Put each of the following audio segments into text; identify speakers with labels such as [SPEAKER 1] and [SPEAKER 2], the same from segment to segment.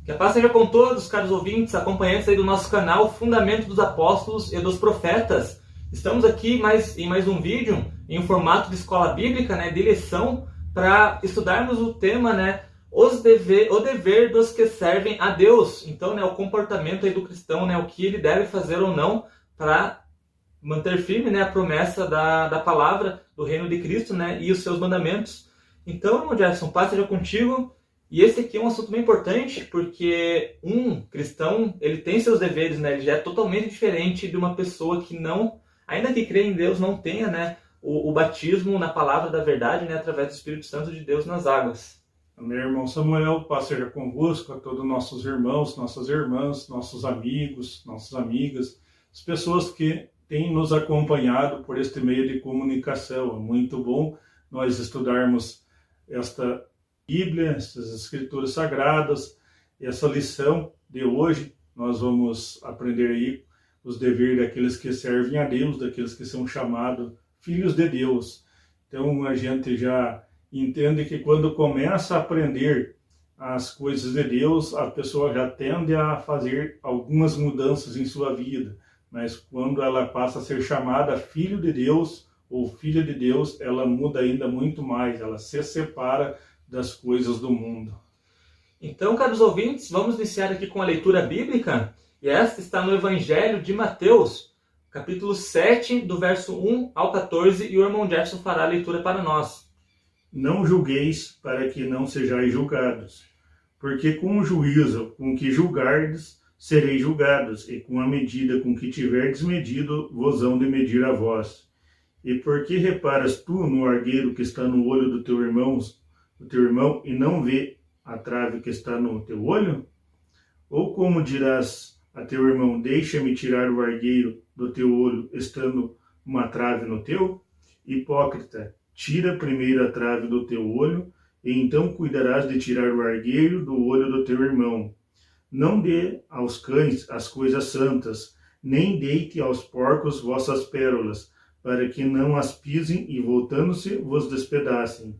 [SPEAKER 1] Que a paz seja com todos, caros ouvintes, acompanhantes aí do nosso canal Fundamento dos Apóstolos e dos Profetas. Estamos aqui em mais um vídeo em formato de escola bíblica, de lição, para estudarmos o tema, o dever dos que servem a Deus. Então, o comportamento aí do cristão, o que ele deve fazer ou não para manter firme a promessa da palavra do reino de Cristo, e os seus mandamentos. Então, irmão Jefferson, paz seja contigo. E esse aqui é um assunto bem importante, porque um cristão, ele tem seus deveres, ele já é totalmente diferente de uma pessoa que não, ainda que crê em Deus, não tenha o batismo na palavra da verdade, através do Espírito Santo de Deus nas águas.
[SPEAKER 2] Meu irmão Samuel, paz seja convosco, a todos nossos irmãos, nossas irmãs, nossos amigos, nossas amigas, as pessoas que têm nos acompanhado por este meio de comunicação. É muito bom nós estudarmos esta Bíblia, essas escrituras sagradas. Essa lição de hoje, nós vamos aprender aí os deveres daqueles que servem a Deus, daqueles que são chamados filhos de Deus. Então a gente já entende que quando começa a aprender as coisas de Deus, a pessoa já tende a fazer algumas mudanças em sua vida. Mas quando ela passa a ser chamada filho de Deus ou filha de Deus, ela muda ainda muito mais, ela se separa das coisas do mundo.
[SPEAKER 1] Então, caros ouvintes, vamos iniciar aqui com a leitura bíblica, e esta está no Evangelho de Mateus, capítulo 7, do verso 1 ao 14, e o irmão Jefferson fará a leitura para nós.
[SPEAKER 2] Não julgueis para que não sejais julgados, porque com o juízo com que julgardes, sereis julgados, e com a medida com que tiverdes medido, vos hão de medir a vós. E por que reparas tu no argueiro que está no olho do teu irmão, e não vê a trave que está no teu olho? Ou como dirás a teu irmão, deixa-me tirar o argueiro do teu olho, estando uma trave no teu? Hipócrita, tira primeiro a trave do teu olho, e então cuidarás de tirar o argueiro do olho do teu irmão. Não dê aos cães as coisas santas, nem deite aos porcos vossas pérolas, para que não as pisem e, voltando-se, vos despedacem.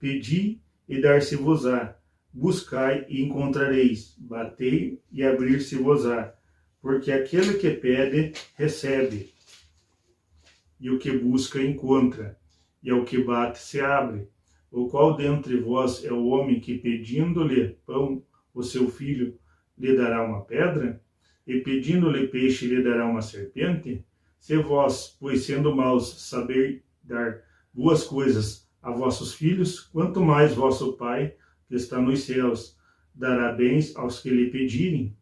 [SPEAKER 2] Pedi e dar-se-vos-á, buscai e encontrareis, batei e abrir-se-vos-á, porque aquele que pede, recebe, e o que busca, encontra, e ao que bate, se abre. O qual dentre vós é o homem que, pedindo-lhe pão, o seu filho, lhe dará uma pedra? E pedindo-lhe peixe, lhe dará uma serpente? Se vós, pois sendo maus, saber dar boas coisas a vossos filhos, quanto mais vosso Pai, que está nos céus, dará bens aos que lhe pedirem.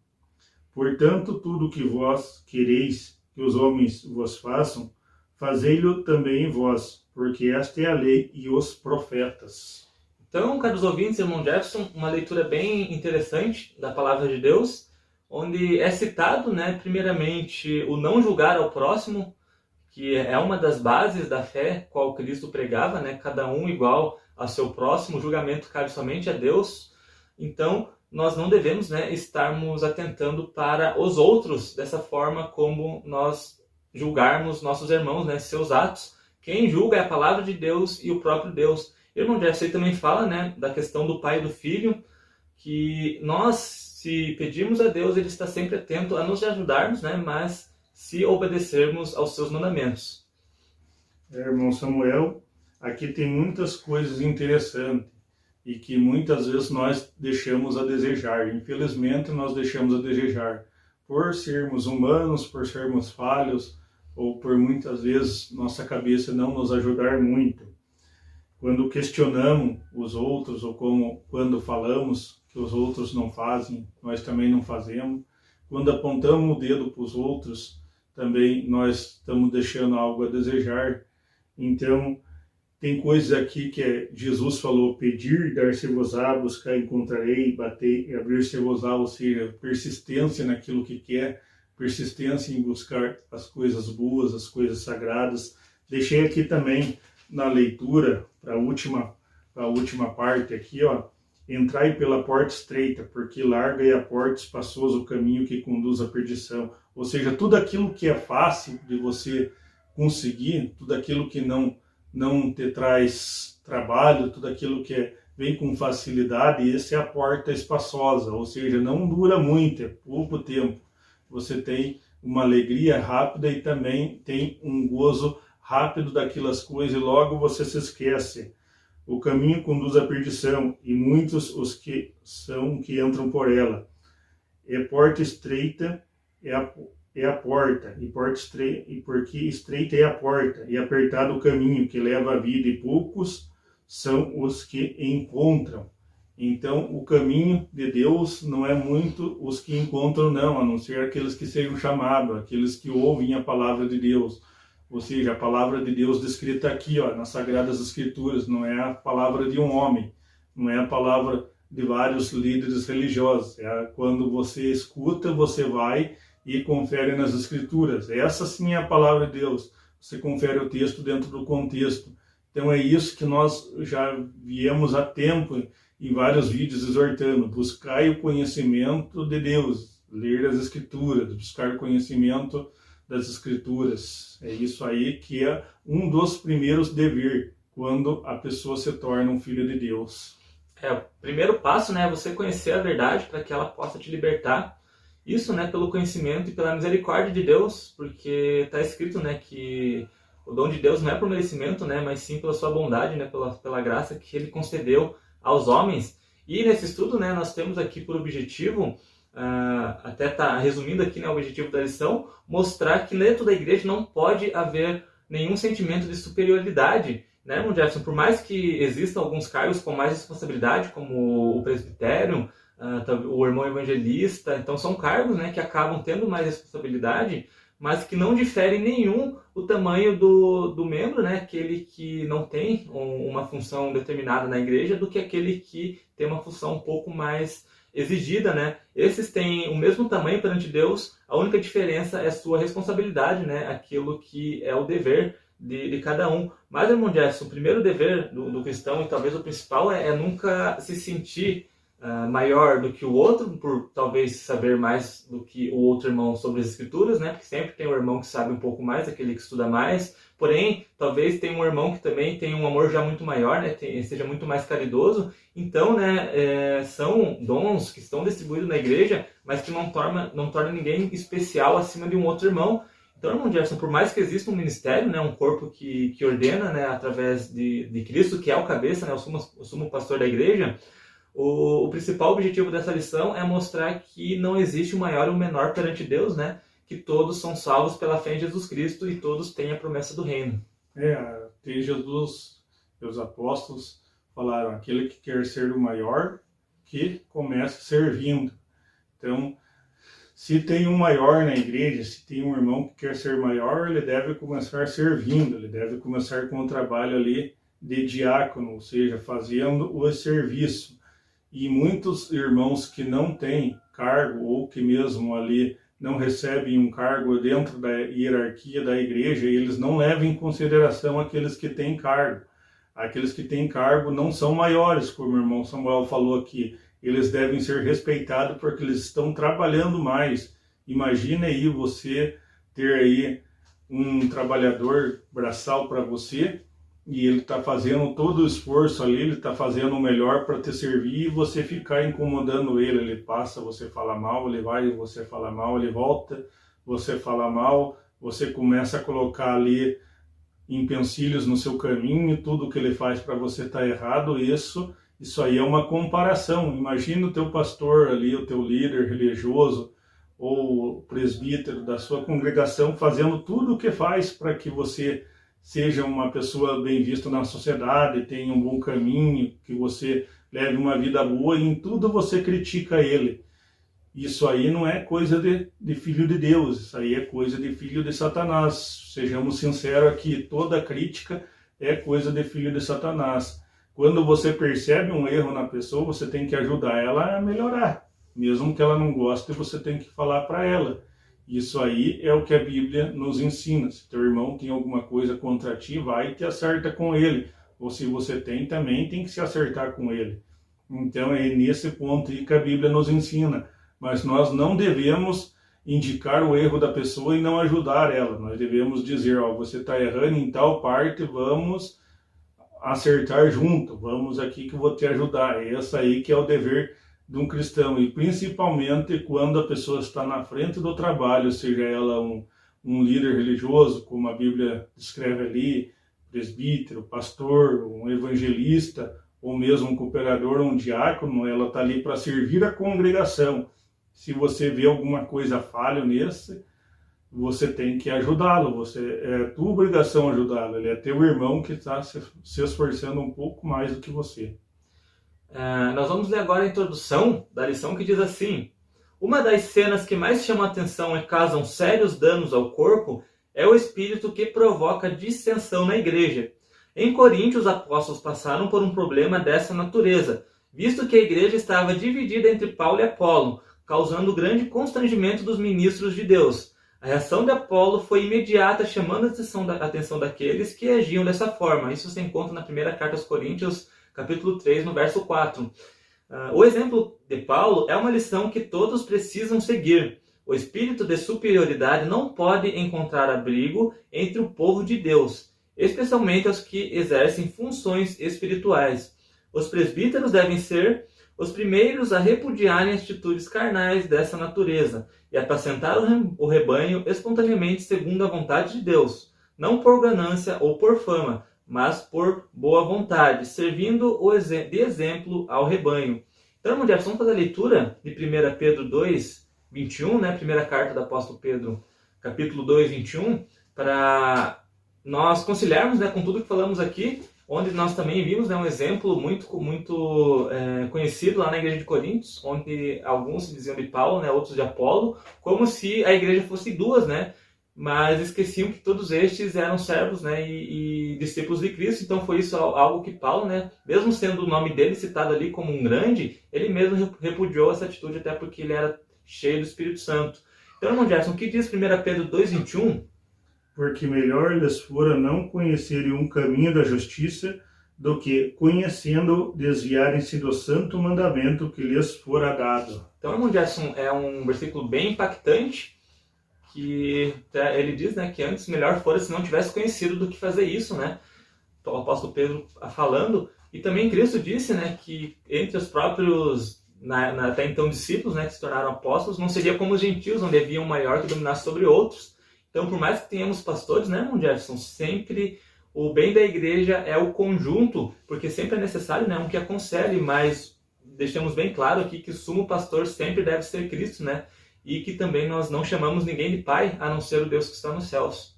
[SPEAKER 2] Portanto, tudo o que vós quereis que os homens vos façam, fazei-lo também vós, porque esta é a lei e os profetas.
[SPEAKER 1] Então, caros ouvintes, irmão Jefferson, uma leitura bem interessante da palavra de Deus, onde é citado, primeiramente, o não julgar ao próximo, que é uma das bases da fé, qual Cristo pregava, cada um igual ao seu próximo, o julgamento cabe somente a Deus. Então, nós não devemos estarmos atentando para os outros dessa forma como nós julgarmos nossos irmãos, seus atos. Quem julga é a palavra de Deus e o próprio Deus. Irmão Jefferson também fala da questão do pai e do filho, que nós, se pedirmos a Deus, Ele está sempre atento a nos ajudarmos, mas se obedecermos aos seus mandamentos.
[SPEAKER 2] Irmão Samuel, aqui tem muitas coisas interessantes e que muitas vezes nós deixamos a desejar. Infelizmente, nós deixamos a desejar por sermos humanos, por sermos falhos, ou por muitas vezes nossa cabeça não nos ajudar muito. Quando questionamos os outros, ou quando falamos que os outros não fazem, nós também não fazemos. Quando apontamos o dedo para os outros, também nós estamos deixando algo a desejar. Então, tem coisas aqui que Jesus falou: pedir, dar-se-vos-á, buscar, encontrarei, bater e abrir-se-vos-á, ou seja, persistência naquilo que quer, persistência em buscar as coisas boas, as coisas sagradas. Deixei aqui também na leitura, para a última parte aqui, entrai pela porta estreita, porque larga é a porta, espaçoso o caminho que conduz à perdição. Ou seja, tudo aquilo que é fácil de você conseguir, tudo aquilo que não te traz trabalho, tudo aquilo que vem com facilidade, e essa é a porta espaçosa, ou seja, não dura muito, é pouco tempo. Você tem uma alegria rápida e também tem um gozo rápido daquelas coisas e logo você se esquece. O caminho conduz à perdição e muitos os que entram por ela. É porta estreita, é a porta, e porque estreita é a porta, e apertado o caminho que leva à vida, e poucos são os que encontram. Então, o caminho de Deus não é muito os que encontram, não, a não ser aqueles que sejam chamados, aqueles que ouvem a palavra de Deus. Ou seja, a palavra de Deus descrita aqui, nas Sagradas Escrituras, não é a palavra de um homem, não é a palavra de vários líderes religiosos. Quando você escuta, você vai e confere nas Escrituras. Essa sim é a palavra de Deus. Você confere o texto dentro do contexto. Então é isso que nós já viemos há tempo em vários vídeos exortando. Buscai o conhecimento de Deus, ler as Escrituras, buscar o conhecimento das Escrituras. É isso aí que é um dos primeiros deveres quando a pessoa se torna um filho de Deus.
[SPEAKER 1] O primeiro passo, né, é você conhecer a verdade para que ela possa te libertar. Isso, né, pelo conhecimento e pela misericórdia de Deus, porque está escrito, né, que o dom de Deus não é por merecimento, né, mas sim pela sua bondade, né, pela graça que Ele concedeu aos homens. E nesse estudo, né, nós temos aqui por objetivo, até tá resumindo aqui, né, o objetivo da lição, mostrar que dentro da igreja não pode haver nenhum sentimento de superioridade, né, irmão Jefferson? Por mais que existam alguns cargos com mais responsabilidade, como o presbitério, o irmão evangelista, então são cargos, né, que acabam tendo mais responsabilidade, mas que não diferem nenhum o tamanho do membro, né, aquele que não tem uma função determinada na igreja, do que aquele que tem uma função um pouco mais exigida, né? Esses têm o mesmo tamanho perante Deus, a única diferença é sua responsabilidade, né, aquilo que é o dever de cada um. Mas, irmão Jefferson, o primeiro dever do cristão, e talvez o principal, é nunca se sentir maior do que o outro, por talvez saber mais do que o outro irmão sobre as Escrituras, né? Porque sempre tem um irmão que sabe um pouco mais, aquele que estuda mais. Porém, talvez tenha um irmão que também tem um amor já muito maior, né? Seja muito mais caridoso. Então, né, são dons que estão distribuídos na igreja, mas que não torna ninguém especial acima de um outro irmão. Então, irmão Jefferson, por mais que exista um ministério, né, um corpo que ordena, né, através de Cristo, que é o cabeça, né, o sumo pastor da igreja, o principal objetivo dessa lição é mostrar que não existe o maior e o menor perante Deus, né? Que todos são salvos pela fé em Jesus Cristo e todos têm a promessa do reino.
[SPEAKER 2] Tem Jesus e os apóstolos falaram, aquele que quer ser o maior, que comece servindo. Então, se tem um maior na igreja, se tem um irmão que quer ser maior, ele deve começar servindo, ele deve começar com o trabalho ali de diácono, ou seja, fazendo o serviço. E muitos irmãos que não têm cargo ou que mesmo ali não recebem um cargo dentro da hierarquia da igreja, eles não levam em consideração aqueles que têm cargo. Aqueles que têm cargo não são maiores, como o irmão Samuel falou aqui. Eles devem ser respeitados porque eles estão trabalhando mais. Imagine aí você ter aí um trabalhador braçal para você, e ele está fazendo todo o esforço ali, ele está fazendo o melhor para te servir, e você ficar incomodando ele. Ele passa, você fala mal, ele vai, você fala mal, ele volta, você fala mal, você começa a colocar ali empecilhos no seu caminho, tudo que ele faz para você está errado. Isso aí é uma comparação. Imagina o teu pastor ali, o teu líder religioso, ou presbítero da sua congregação, fazendo tudo o que faz para que você seja uma pessoa bem vista na sociedade, tenha um bom caminho, que você leve uma vida boa, e em tudo você critica ele. Isso aí não é coisa de filho de Deus, isso aí é coisa de filho de Satanás. Sejamos sinceros aqui, toda crítica é coisa de filho de Satanás. Quando você percebe um erro na pessoa, você tem que ajudar ela a melhorar. Mesmo que ela não goste, você tem que falar para ela. Isso aí é o que a Bíblia nos ensina. Se teu irmão tem alguma coisa contra ti, vai e te acerta com ele. Ou se você tem, também tem que se acertar com ele. Então é nesse ponto aí que a Bíblia nos ensina. Mas nós não devemos indicar o erro da pessoa e não ajudar ela. Nós devemos dizer, você está errando em tal parte, vamos acertar junto, vamos aqui que eu vou te ajudar. Esse aí que é o dever de um cristão, e principalmente quando a pessoa está na frente do trabalho, seja ela um líder religioso, como a Bíblia descreve ali, presbítero, pastor, um evangelista, ou mesmo um cooperador, um diácono, ela está ali para servir a congregação. Se você vê alguma coisa falha nesse, você tem que ajudá-lo, é tua obrigação ajudá-lo, ele é teu irmão que está se esforçando um pouco mais do que você.
[SPEAKER 1] Nós vamos ler agora a introdução da lição, que diz assim: uma das cenas que mais chamam a atenção e causam sérios danos ao corpo é o espírito que provoca dissensão na igreja. Em Corinto, os apóstolos passaram por um problema dessa natureza, visto que a igreja estava dividida entre Paulo e Apolo, causando grande constrangimento dos ministros de Deus. A reação de Apolo foi imediata, chamando a atenção daqueles que agiam dessa forma. Isso se encontra na primeira carta aos Coríntios, capítulo 3, no verso 4. O exemplo de Paulo é uma lição que todos precisam seguir. O espírito de superioridade não pode encontrar abrigo entre o povo de Deus, especialmente os que exercem funções espirituais. Os presbíteros devem ser os primeiros a repudiarem atitudes carnais dessa natureza e apacentar o rebanho espontaneamente segundo a vontade de Deus, não por ganância ou por fama, mas por boa vontade, servindo de exemplo ao rebanho. Então, irmão Jefferson, vamos fazer a leitura de 1 Pedro 2, 21, né? Primeira carta do apóstolo Pedro, capítulo 2, 21, para nós conciliarmos, né, com tudo que falamos aqui, onde nós também vimos, né, um exemplo muito conhecido lá na igreja de Coríntios, onde alguns se diziam de Paulo, né, outros de Apolo, como se a igreja fosse duas, né, mas esqueciam que todos estes eram servos, né, e discípulos de Cristo. Então foi isso algo que Paulo, né, mesmo sendo o nome dele citado ali como um grande, ele mesmo repudiou essa atitude, até porque ele era cheio do Espírito Santo. Então, irmão Gerson, o que diz 1 Pedro 2,21?
[SPEAKER 2] Porque melhor lhes fora não conhecerem um caminho da justiça, do que, conhecendo, desviarem-se do santo mandamento que lhes fora dado.
[SPEAKER 1] Então, irmão Gerson, é um versículo bem impactante, que ele diz, né, que antes melhor fora se não tivesse conhecido do que fazer isso, né? Então, o apóstolo Pedro falando, e também Cristo disse, né, que entre os próprios, até então discípulos, né, que se tornaram apóstolos, não seria como os gentios, onde havia um maior que dominasse sobre outros. Então, por mais que tenhamos pastores, né, irmão Jefferson, sempre o bem da igreja é o conjunto, porque sempre é necessário, né, um que aconselhe, mas deixamos bem claro aqui que o sumo pastor sempre deve ser Cristo, né? E que também nós não chamamos ninguém de pai, a não ser o Deus que está nos céus.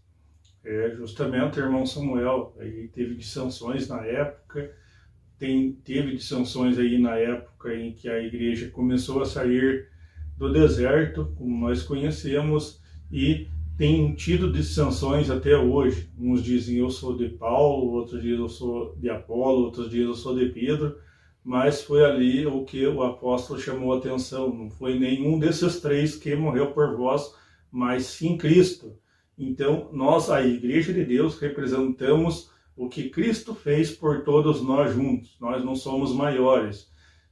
[SPEAKER 2] Justamente, irmão Samuel, aí teve dissensões na época, teve dissensões aí na época em que a igreja começou a sair do deserto, como nós conhecemos, e tem tido dissensões até hoje. Uns dizem eu sou de Paulo, outros dizem eu sou de Apolo, outros dizem eu sou de Pedro, mas foi ali o que o apóstolo chamou a atenção. Não foi nenhum desses três que morreu por vós, mas sim Cristo. Então, nós, a Igreja de Deus, representamos o que Cristo fez por todos nós juntos. Nós não somos maiores.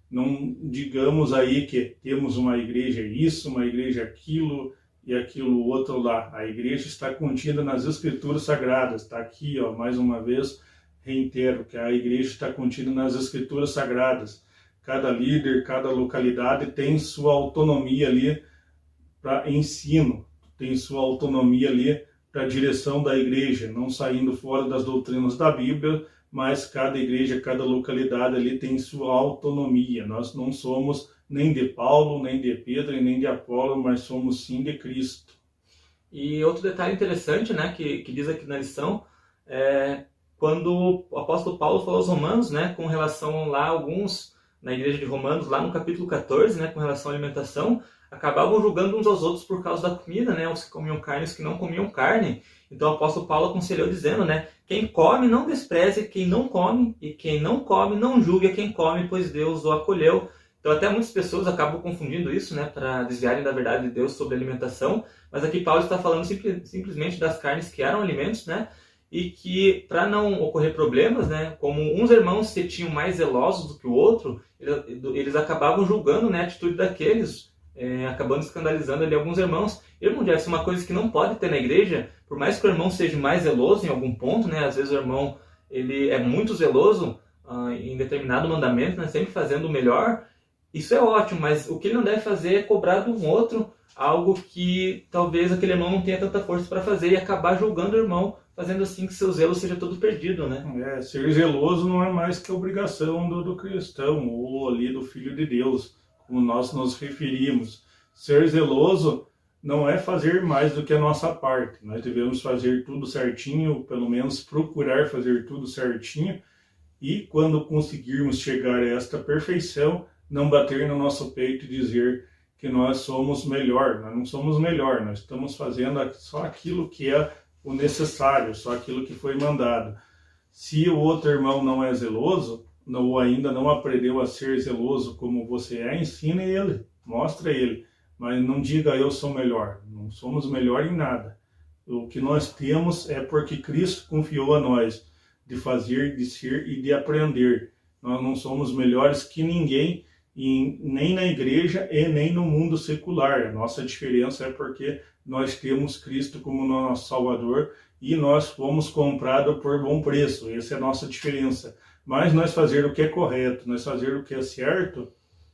[SPEAKER 2] Não digamos aí que temos uma igreja isso, uma igreja aquilo e aquilo outro lá. A igreja está contida nas Escrituras Sagradas. Está aqui, ó, mais uma vez, reitero que a igreja está contida nas Escrituras Sagradas. Cada líder, cada localidade tem sua autonomia ali para ensino, tem sua autonomia ali para a direção da igreja, não saindo fora das doutrinas da Bíblia, mas cada igreja, cada localidade ali tem sua autonomia. Nós não somos nem de Paulo, nem de Pedro e nem de Apolo, mas somos sim de Cristo.
[SPEAKER 1] E outro detalhe interessante, né, que diz aqui na lição, quando o apóstolo Paulo falou aos romanos, né, com relação lá, alguns na igreja de Romanos, lá no capítulo 14, né, com relação à alimentação, acabavam julgando uns aos outros por causa da comida, né, os que comiam carne e os que não comiam carne. Então o apóstolo Paulo aconselhou dizendo, né, quem come não despreze quem não come, e quem não come não julgue a quem come, pois Deus o acolheu. Então até muitas pessoas acabam confundindo isso, né, para desviarem da verdade de Deus sobre alimentação, mas aqui Paulo está falando simplesmente das carnes que eram alimentos, né, e que para não ocorrer problemas, né, como uns irmãos se tinham mais zelosos do que o outro, eles acabavam julgando, né, a atitude daqueles, acabando escandalizando ali alguns irmãos. Irmão Jefferson, uma coisa que não pode ter na igreja, por mais que o irmão seja mais zeloso em algum ponto, né, às vezes o irmão ele é muito zeloso em determinado mandamento, né, sempre fazendo o melhor, isso é ótimo, mas o que ele não deve fazer é cobrar de um outro algo que talvez aquele irmão não tenha tanta força para fazer e acabar julgando o irmão, fazendo assim que seu zelo seja todo perdido, né?
[SPEAKER 2] Ser zeloso não é mais que a obrigação do cristão ou ali do Filho de Deus, como nós nos referimos. Ser zeloso não é fazer mais do que a nossa parte. Nós devemos fazer tudo certinho, pelo menos procurar fazer tudo certinho, e quando conseguirmos chegar a esta perfeição, não bater no nosso peito e dizer que nós somos melhor. Nós não somos melhor, nós estamos fazendo só aquilo que é o necessário, só aquilo que foi mandado. Se o outro irmão não é zeloso, ou ainda não aprendeu a ser zeloso como você é, ensine ele, mostre ele, mas não diga eu sou melhor. Não somos melhor em nada. O que nós temos é porque Cristo confiou a nós de fazer, de ser e de aprender. Nós não somos melhores que ninguém, nem na igreja e nem no mundo secular. A nossa diferença é porque nós temos Cristo como nosso Salvador e nós fomos comprados por bom preço. Essa é a nossa diferença. Mas nós fazer o que é correto, nós fazer o que é certo,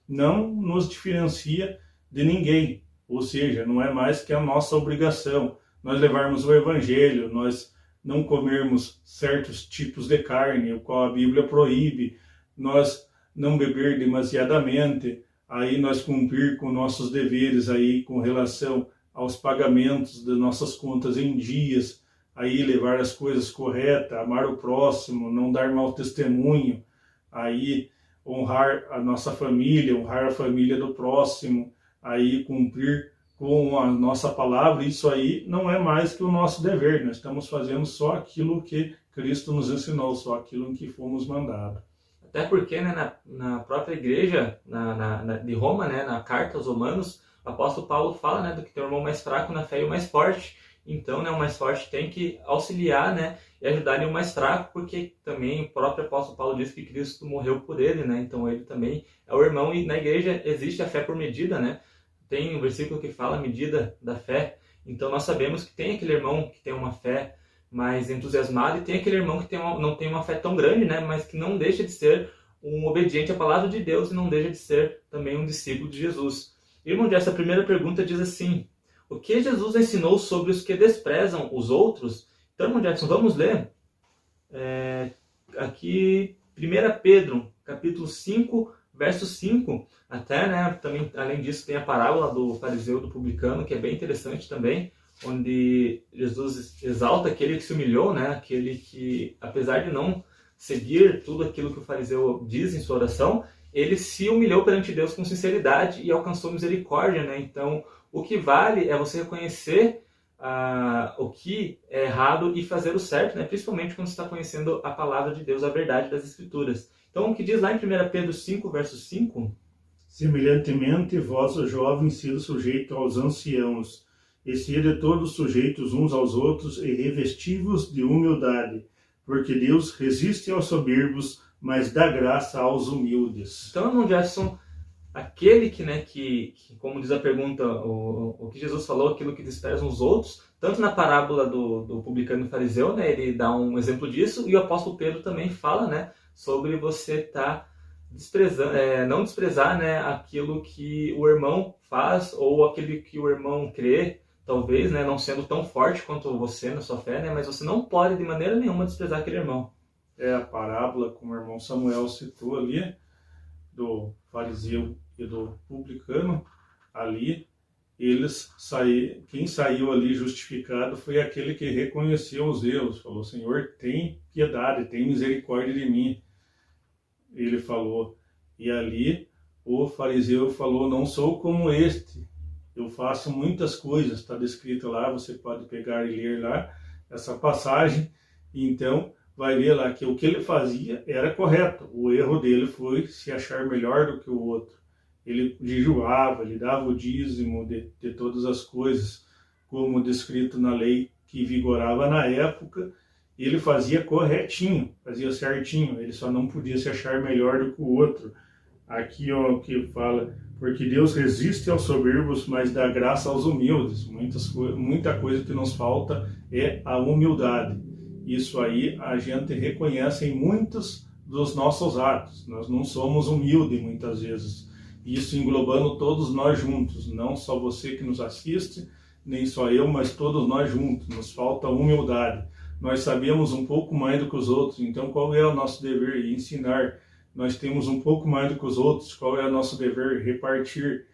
[SPEAKER 2] não nos diferencia de ninguém. Ou seja, não é mais que a nossa obrigação. Nós levarmos o Evangelho, nós não comermos certos tipos de carne, o qual a Bíblia proíbe, nós não beber demasiadamente, aí nós cumprir com nossos deveres aí com relação aos pagamentos de nossas contas em dias, aí levar as coisas corretas, amar o próximo, não dar mau testemunho, aí honrar a nossa família, honrar a família do próximo, aí cumprir com a nossa palavra. Isso aí não é mais que o nosso dever, nós estamos fazendo só aquilo que Cristo nos ensinou, só aquilo em que fomos mandados.
[SPEAKER 1] Até porque, né, na própria igreja de Roma, né, na carta aos Romanos, o apóstolo Paulo fala, né, do que tem o irmão mais fraco na fé e o mais forte. Então, né, o mais forte tem que auxiliar, né, e ajudar o mais fraco, porque também o próprio apóstolo Paulo diz que Cristo morreu por ele, né, então ele também é o irmão. E na igreja existe a fé por medida, né, tem um versículo que fala a medida da fé. Então nós sabemos que tem aquele irmão que tem uma fé mais entusiasmado e tem aquele irmão que não tem uma fé tão grande, né, mas que não deixa de ser um obediente à palavra de Deus e não deixa de ser também um discípulo de Jesus. Irmão, essa primeira pergunta diz assim: o que Jesus ensinou sobre os que desprezam os outros? Então, irmão Jackson, vamos ler aqui 1 Pedro, capítulo 5, verso 5. Até, né, também, além disso, tem a parábola do fariseu e do publicano, que é bem interessante também, onde Jesus exalta aquele que se humilhou, né, aquele que, apesar de não seguir tudo aquilo que o fariseu diz em sua oração, ele se humilhou perante Deus com sinceridade e alcançou misericórdia, né? Então, o que vale é você reconhecer o que é errado e fazer o certo, né? Principalmente quando você está conhecendo a palavra de Deus, a verdade das Escrituras. Então, o que diz lá em 1 Pedro 5, verso 5?
[SPEAKER 2] Semelhantemente, vós, os jovens, sede sujeitos aos anciãos, e sede todos sujeitos uns aos outros, e revestivos de humildade, porque Deus resiste aos soberbos, mas dá graça aos humildes.
[SPEAKER 1] Então, irmão Jefferson, aquele que como diz a pergunta, o que Jesus falou, aquilo que desprezam os outros, tanto na parábola do publicano e fariseu, né, ele dá um exemplo disso, e o apóstolo Pedro também fala, né, sobre você estar desprezando, não desprezar, né, aquilo que o irmão faz, ou aquele que o irmão crê, talvez, né, não sendo tão forte quanto você na sua fé, né, mas você não pode de maneira nenhuma desprezar aquele irmão.
[SPEAKER 2] É a parábola, como o irmão Samuel citou ali, do fariseu e do publicano. Ali, quem saiu ali justificado foi aquele que reconheceu os erros, falou: Senhor, tem piedade, tem misericórdia de mim. Ele falou, e ali o fariseu falou: não sou como este, eu faço muitas coisas. Está descrito lá, você pode pegar e ler lá essa passagem, então vai ver lá que o que ele fazia era correto. O erro dele foi se achar melhor do que o outro. Ele jejuava, ele dava o dízimo de todas as coisas, como descrito na lei que vigorava na época. Ele fazia corretinho, fazia certinho. Ele só não podia se achar melhor do que o outro. Aqui, ó, que fala: porque Deus resiste aos soberbos, mas dá graça aos humildes. Muita coisa que nos falta é a humildade. Isso aí a gente reconhece em muitos dos nossos atos. Nós não somos humildes muitas vezes. Isso englobando todos nós juntos, não só você que nos assiste, nem só eu, mas todos nós juntos. Nos falta humildade. Nós sabemos um pouco mais do que os outros, então qual é o nosso dever? Ensinar. Nós temos um pouco mais do que os outros, qual é o nosso dever? Repartir.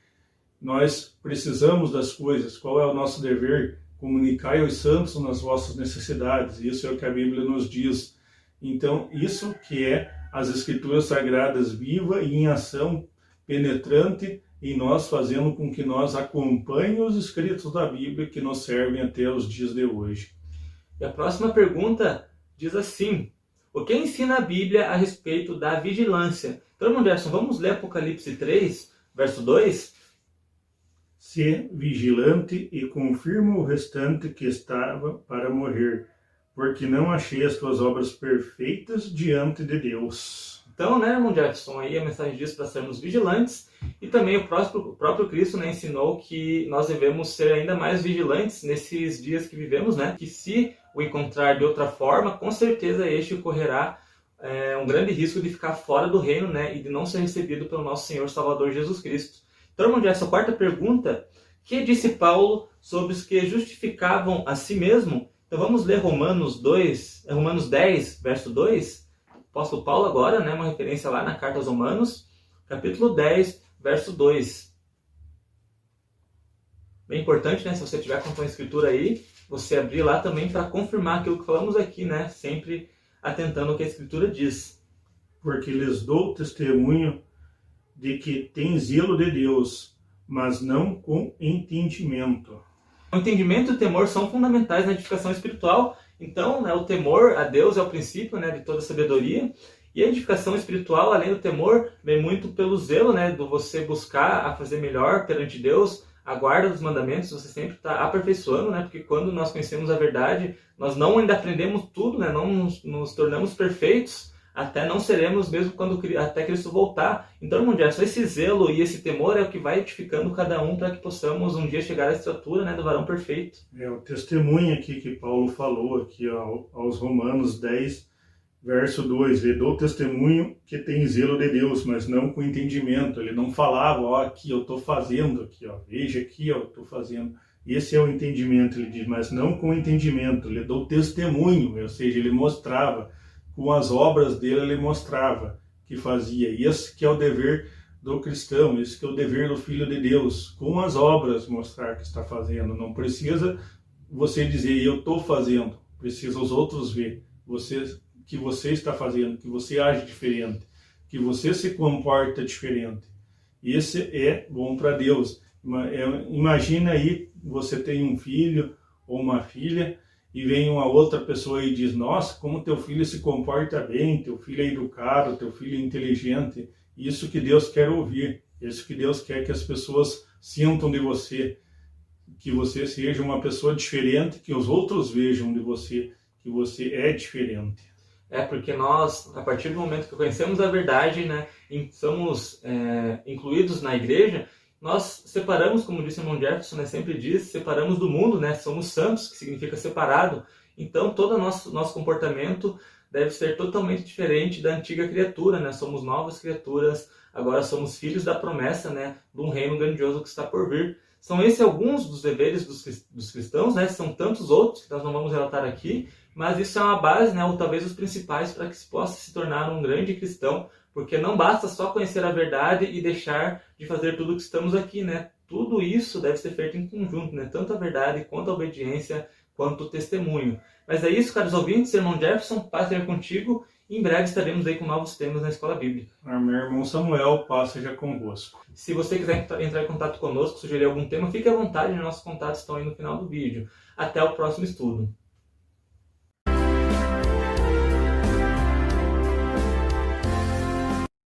[SPEAKER 2] Nós precisamos das coisas, qual é o nosso dever? Comunicai aos santos nas vossas necessidades. Isso é o que a Bíblia nos diz. Então, isso que é as Escrituras Sagradas viva e em ação penetrante em nós, fazendo com que nós acompanhemos os escritos da Bíblia que nos servem até os dias de hoje.
[SPEAKER 1] E a próxima pergunta diz assim: o que ensina a Bíblia a respeito da vigilância? Então, irmão Gerson, vamos ler Apocalipse 3, verso 2?
[SPEAKER 2] Sê vigilante e confirma o restante que estava para morrer, porque não achei as tuas obras perfeitas diante de Deus.
[SPEAKER 1] Então, né, irmão Jefferson, aí a mensagem diz para sermos vigilantes, e também o próprio Cristo, né, ensinou que nós devemos ser ainda mais vigilantes nesses dias que vivemos, né, que se o encontrar de outra forma, com certeza este correrá um grande risco de ficar fora do reino, né, e de não ser recebido pelo nosso Senhor Salvador Jesus Cristo. Então, irmão Jefferson, a quarta pergunta: que disse Paulo sobre os que justificavam a si mesmo? Então vamos ler Romanos 10, verso 2. Apóstolo Paulo agora, né, uma referência lá na carta aos Romanos, capítulo 10, verso 2. Bem importante, né, se você tiver com a tua escritura aí, você abrir lá também para confirmar aquilo que falamos aqui, né, sempre atentando ao que a escritura diz.
[SPEAKER 2] Porque lhes dou testemunho de que tem zelo de Deus, mas não com entendimento.
[SPEAKER 1] O entendimento e o temor são fundamentais na edificação espiritual. Então, né, o temor a Deus é o princípio, né, de toda sabedoria. E a edificação espiritual, além do temor, vem muito pelo zelo, né, do você buscar a fazer melhor perante Deus, a guarda dos mandamentos, você sempre está aperfeiçoando, né, porque quando nós conhecemos a verdade, nós não ainda aprendemos tudo, né, não nos tornamos perfeitos, até não seremos mesmo até Cristo voltar. Então, irmão Jefferson, esse zelo e esse temor é o que vai edificando cada um para que possamos um dia chegar à estatura, né, do varão perfeito.
[SPEAKER 2] É o testemunho aqui que Paulo falou aqui aos Romanos 10, verso 2. Ele dou testemunho que tem zelo de Deus, mas não com entendimento. Ele não falava, ó, aqui eu estou fazendo, aqui, ó, veja aqui, ó, eu estou fazendo. Esse é o entendimento, ele diz, mas não com entendimento. Ele dou testemunho, ou seja, ele mostrava. Com as obras dele, ele mostrava que fazia. Esse que é o dever do cristão, esse que é o dever do Filho de Deus. Com as obras, mostrar que está fazendo. Não precisa você dizer, eu estou fazendo. Precisa os outros ver que você está fazendo, que você age diferente, que você se comporta diferente. Esse é bom para Deus. Imagina aí, você tem um filho ou uma filha, e vem uma outra pessoa e diz, nossa, como teu filho se comporta bem, teu filho é educado, teu filho é inteligente. Isso que Deus quer ouvir, isso que Deus quer que as pessoas sintam de você, que você seja uma pessoa diferente, que os outros vejam de você, que você é diferente.
[SPEAKER 1] É porque nós, a partir do momento que conhecemos a verdade, né, somos incluídos na igreja, nós separamos, como disse o irmão Jefferson, né, sempre diz, separamos do mundo, né, somos santos, que significa separado. Então, todo o nosso comportamento deve ser totalmente diferente da antiga criatura, né? Somos novas criaturas, agora somos filhos da promessa, né, de um reino grandioso que está por vir. São esses alguns dos deveres dos cristãos, né? São tantos outros que nós não vamos relatar aqui, mas isso é uma base, né, ou talvez os principais para que se possa se tornar um grande cristão, porque não basta só conhecer a verdade e deixar de fazer tudo que estamos aqui, né? Tudo isso deve ser feito em conjunto, né? Tanto a verdade, quanto a obediência, quanto o testemunho. Mas é isso, caros ouvintes, irmão Jefferson, paz seja contigo. Em breve estaremos aí com novos temas na Escola Bíblica.
[SPEAKER 2] Meu irmão Samuel, paz seja convosco.
[SPEAKER 1] Se você quiser entrar em contato conosco, sugerir algum tema, fique à vontade, nossos contatos estão aí no final do vídeo. Até o próximo estudo.